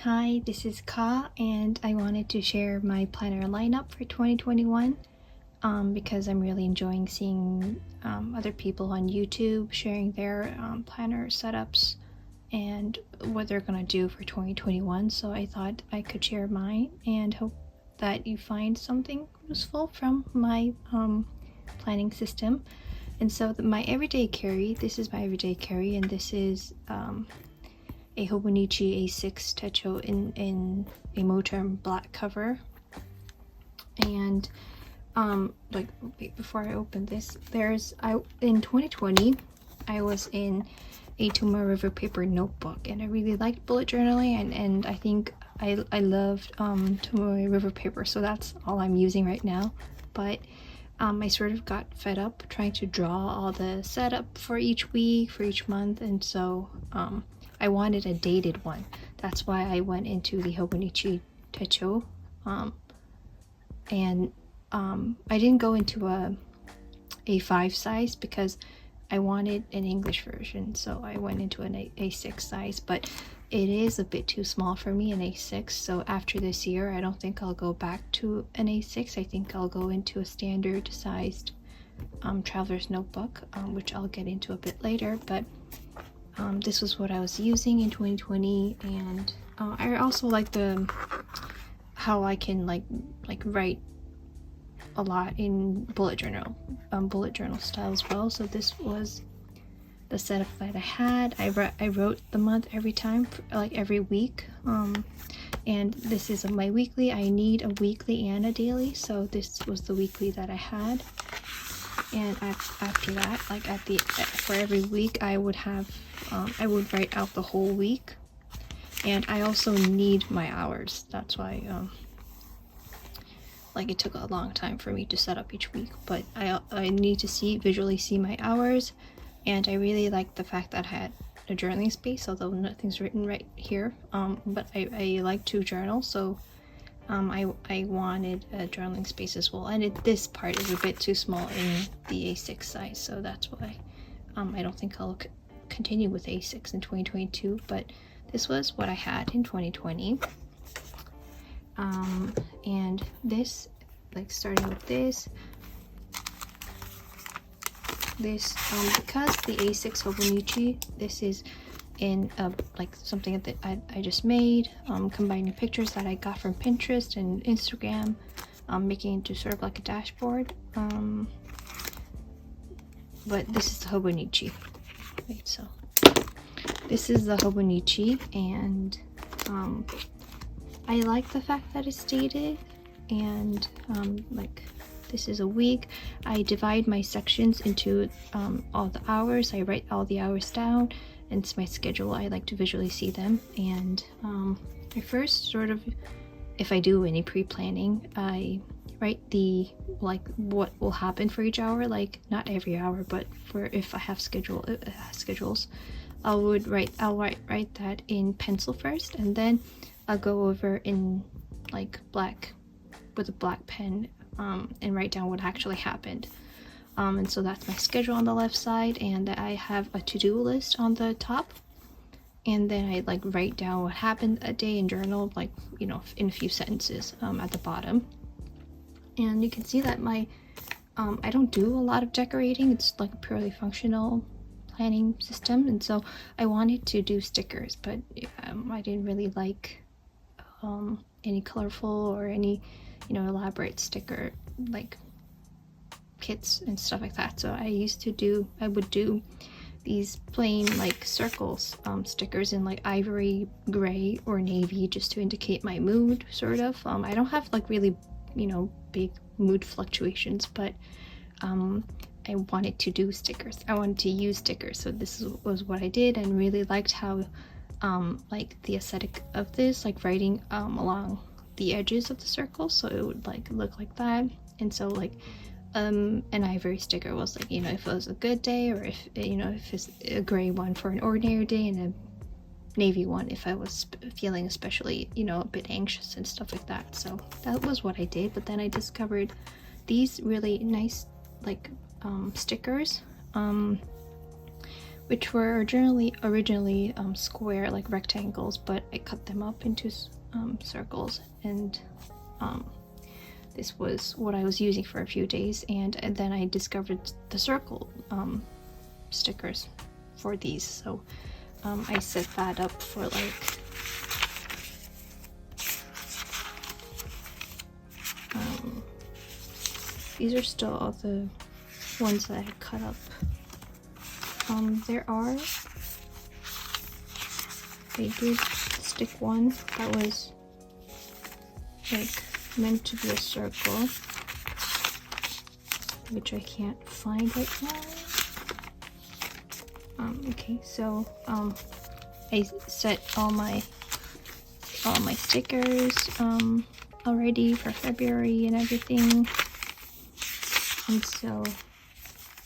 Hi, this is Ka, and I wanted to share my planner lineup for 2021 because I'm really enjoying seeing other people on YouTube sharing their planner setups and what they're gonna do for 2021. So I thought I could share mine and hope that you find something useful from my planning system. And so my everyday carry, this is my everyday carry, and this is a Hobonichi A6 Techo in a Moterm black cover. And like, wait, before I open this, in 2020 I was in a Tomoe river paper notebook, and I really liked bullet journaling, and I think I loved Tomoe river paper, so that's all I'm using right now. But I sort of got fed up trying to draw all the setup for each week, for each month, and so I wanted a dated one. That's why I went into the Hobonichi Techo, and I didn't go into a A5 size because I wanted an English version, so I went into an A6 size, but it is a bit too small for me, an A6, so after this year I don't think I'll go back to an A6. I think I'll go into a standard sized traveler's notebook, which I'll get into a bit later, but this was what I was using in 2020, and I also like how I can like write a lot in bullet journal style as well. So this was the setup that I had. I wrote the month every time, like every week, and this is my weekly. I need a weekly and a daily, so this was the weekly that I had. And after that, like for every week, I would have I would write out the whole week, and I also need my hours. That's why like it took a long time for me to set up each week, but I need to visually see my hours. And I really like the fact that I had a journaling space, although nothing's written right here, but I like to journal, so I wanted a journaling space as well. And this part is a bit too small in the A6 size, so that's why I don't think I'll continue with A6 in 2022, but this was what I had in 2020. And this, like starting with this because the A6 Hobonichi, this is in like something that I just made, combining pictures that I got from Pinterest and Instagram, making it into sort of like a dashboard. But this is the Hobonichi. Wait, so this is the Hobonichi, and I like the fact that it's dated, and like this is a week. I divide my sections into all the hours. I write all the hours down, and it's my schedule. I like to visually see them. And I first sort of, if I do any pre-planning, I write what will happen for each hour, like not every hour, but for if I have schedules, I'll write that in pencil first, and then I'll go over in like black with a black pen and write down what actually happened. And so that's my schedule on the left side, and I have a to-do list on the top, and then I like write down what happened that day in journal, like, you know, in a few sentences at the bottom. And you can see that my I don't do a lot of decorating. It's like a purely functional planning system, and so I wanted to do stickers, but I didn't really like any colorful or any, you know, elaborate sticker like kits and stuff like that. So I would do these plain like circles stickers in like ivory, gray, or navy, just to indicate my mood, sort of. I don't have like really, you know, big mood fluctuations, but I wanted to do stickers. I wanted to use stickers, so this was what I did, and really liked how like the aesthetic of this, like writing along the edges of the circle, so it would like look like that. And so like an ivory sticker was like, you know, if it was a good day, or if, you know, if it's a gray one for an ordinary day, and a navy one if I was feeling especially, you know, a bit anxious and stuff like that. So that was what I did. But then I discovered these really nice like stickers which were originally square, like rectangles, but I cut them up into circles, and this was what I was using for a few days, and then I discovered the circle stickers for these, so I set that up for like these are still all the ones that I cut up. There are, they did stick one that was like meant to be a circle, which I can't find right now. Okay, so I set all my stickers already for February and everything, and so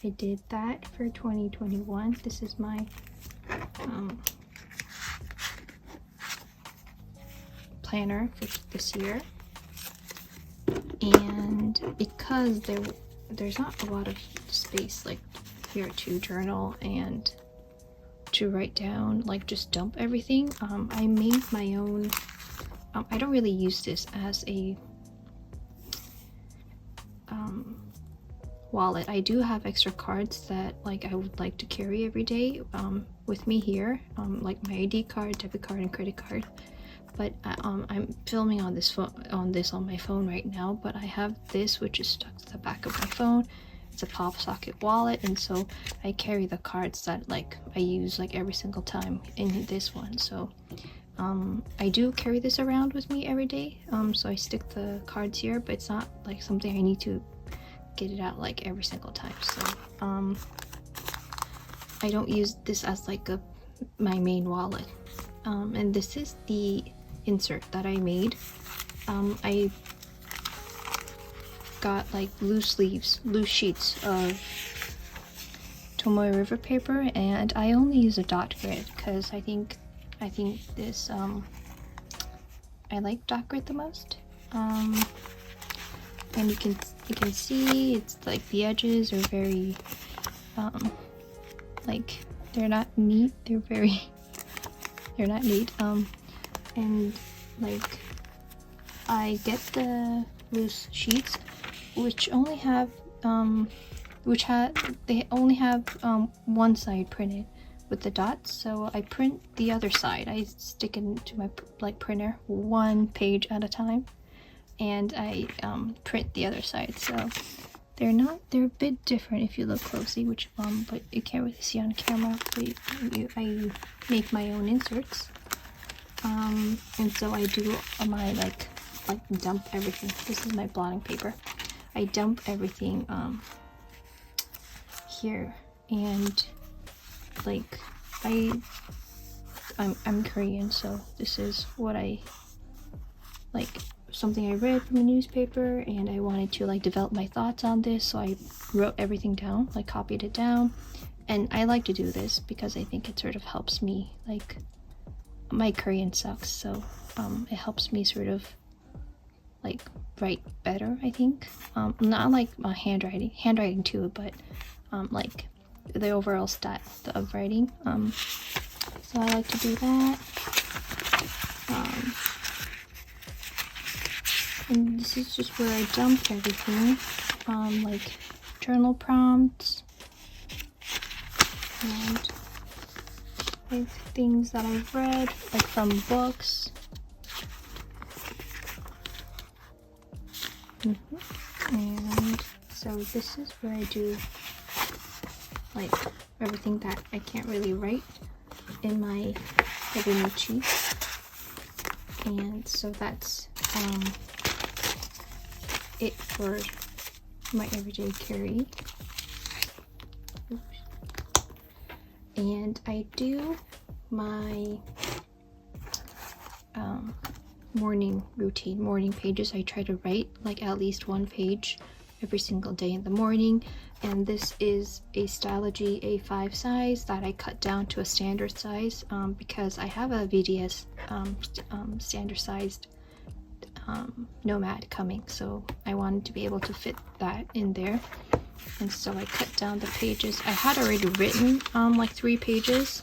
I did that for 2021. This is my planner for this year, and because there's not a lot of space like here to journal and to write down, like just dump everything, I made my own. I don't really use this as a wallet. I do have extra cards that like I would like to carry every day with me here, like my ID card, debit card, and credit card. But I'm filming on this on my phone right now, but I have this which is stuck to the back of my phone. It's a pop socket wallet, and so I carry the cards that like I use like every single time in this one. So I do carry this around with me every day, so I stick the cards here, but it's not like something I need to get it out like every single time. So I don't use this as like my main wallet. And this is the insert that I made. I got like loose sheets of Tomoe river paper, and I only use a dot grid because I think this I like dot grid the most. And you can see it's like the edges are very like they're not neat. They're not neat. And like I get the loose sheets which only have they only have one side printed with the dots, so I print the other side. I stick it into my like printer one page at a time, and I print the other side. So they're a bit different if you look closely, which but you can't really see on camera. But I make my own inserts, and so I do my like dump everything. This is my blotting paper. I dump everything here, and like I'm Korean, so this is what I like, something I read from a newspaper, and I wanted to like develop my thoughts on this, so I wrote everything down, like copied it down. And I like to do this because I think it sort of helps me, like my Korean sucks, so it helps me sort of like write better, I think. Not like handwriting too, but like the overall style of writing. So I like to do that. And this is just where I dump everything, like journal prompts and like things that I've read, like from books. And so this is where I do like everything that I can't really write in my Hobonichi. And so that's it for my everyday carry. Oops. And I do my morning routine, morning pages. I try to write like at least one page every single day in the morning, and this is a Stalogy A5 size that I cut down to a standard size because I have a VDS standard sized Nomad coming, so I wanted to be able to fit that in there. and so I cut down the pages. I had already written like 3 pages,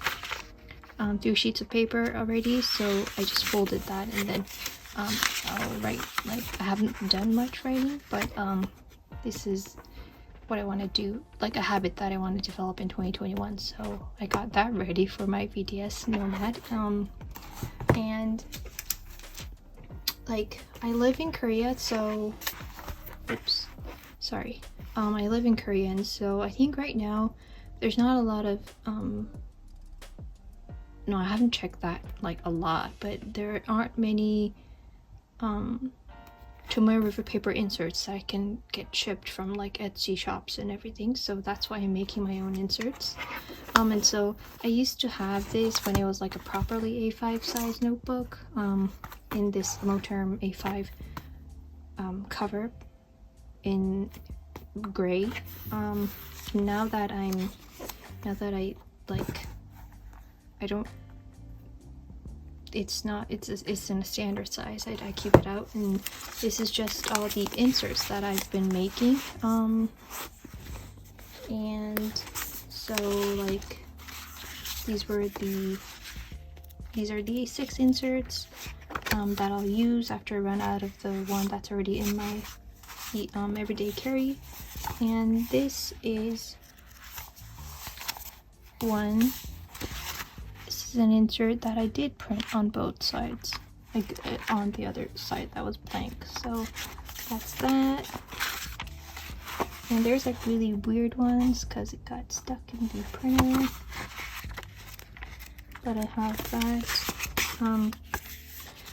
3 sheets of paper already, so I just folded that, and then I'll write. Like, I haven't done much writing, but this is what I want to do, like a habit that I want to develop in 2021. So I got that ready for my VDS Nomad. And like, I live in Korea, so oops, sorry. I live in Korea, and so I think right now there's not a lot of no, I haven't checked that like a lot, but there aren't many Tomoe river paper inserts that I can get shipped from like Etsy shops and everything, so that's why I'm making my own inserts. And so I used to have this when it was like a properly A5 size notebook, in this Moterm A5 cover in gray. Now that I like, I don't, it's in a standard size. I keep it out, and this is just all the inserts that I've been making. And so like, these are the A6 inserts that I'll use after I run out of the one that's already in my everyday carry. And this is one. This is an insert that I did print on both sides, like on the other side that was blank. So that's that. And there's like really weird ones because it got stuck in the printer, but I have that.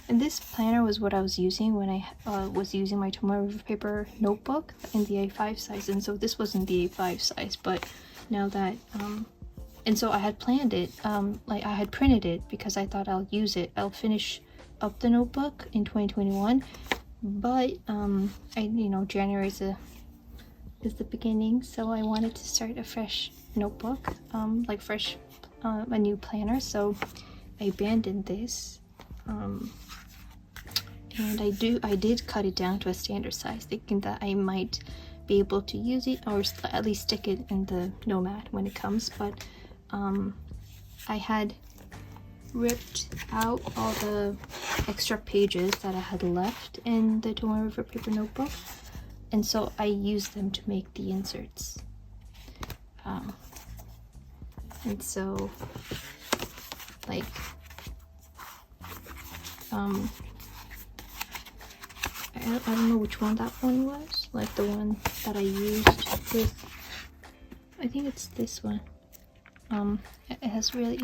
And this planner was what I was using when I was using my Tomoe river paper notebook in the A5 size, and so this wasn't the A5 size, but now that and so I had planned it, like I had printed it because I thought I'll use it. I'll finish up the notebook in 2021, but January is the beginning, so I wanted to start a fresh notebook, like fresh, a new planner. So I abandoned this, and I did cut it down to a standard size, thinking that I might be able to use it or at least stick it in the Nomad when it comes. But I had ripped out all the extra pages that I had left in the Tomoe river paper notebook, and so I used them to make the inserts. And so like I don't know which one that one was, like the one that I used with, I think it's this one. It has really,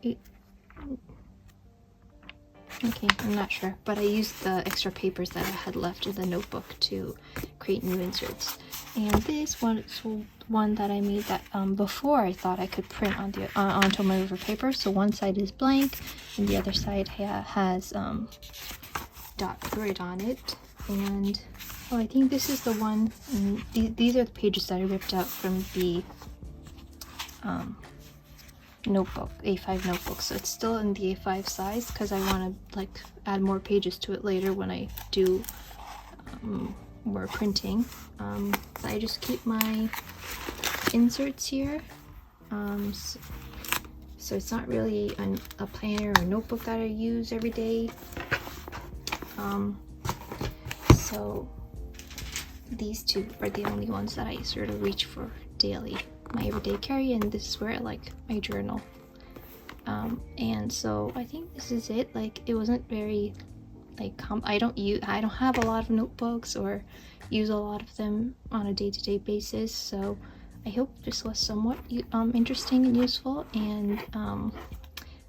okay, I'm not sure, but I used the extra papers that I had left in the notebook to create new inserts. And this one is one that I made that before I thought I could print on the on Tomoe river paper. So one side is blank and the other side has dot grid on it. And oh, I think this is the one. These are the pages that I ripped out from the notebook, A5 notebook. So it's still in the A5 size because I want to like add more pages to it later when I do more printing. So I just keep my inserts here. So it's not really a planner or notebook that I use every day. So these two are the only ones that I sort of reach for daily, my everyday carry, and this is where I like my journal. And so I think this is it. Like, it wasn't very like I don't have a lot of notebooks or use a lot of them on a day-to-day basis, so I hope this was somewhat interesting and useful, and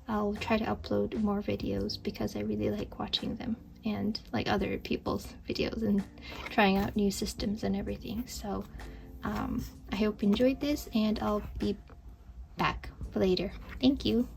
I'll try to upload more videos because I really like watching them and like other people's videos and trying out new systems and everything. So I hope you enjoyed this, and I'll be back later. Thank you.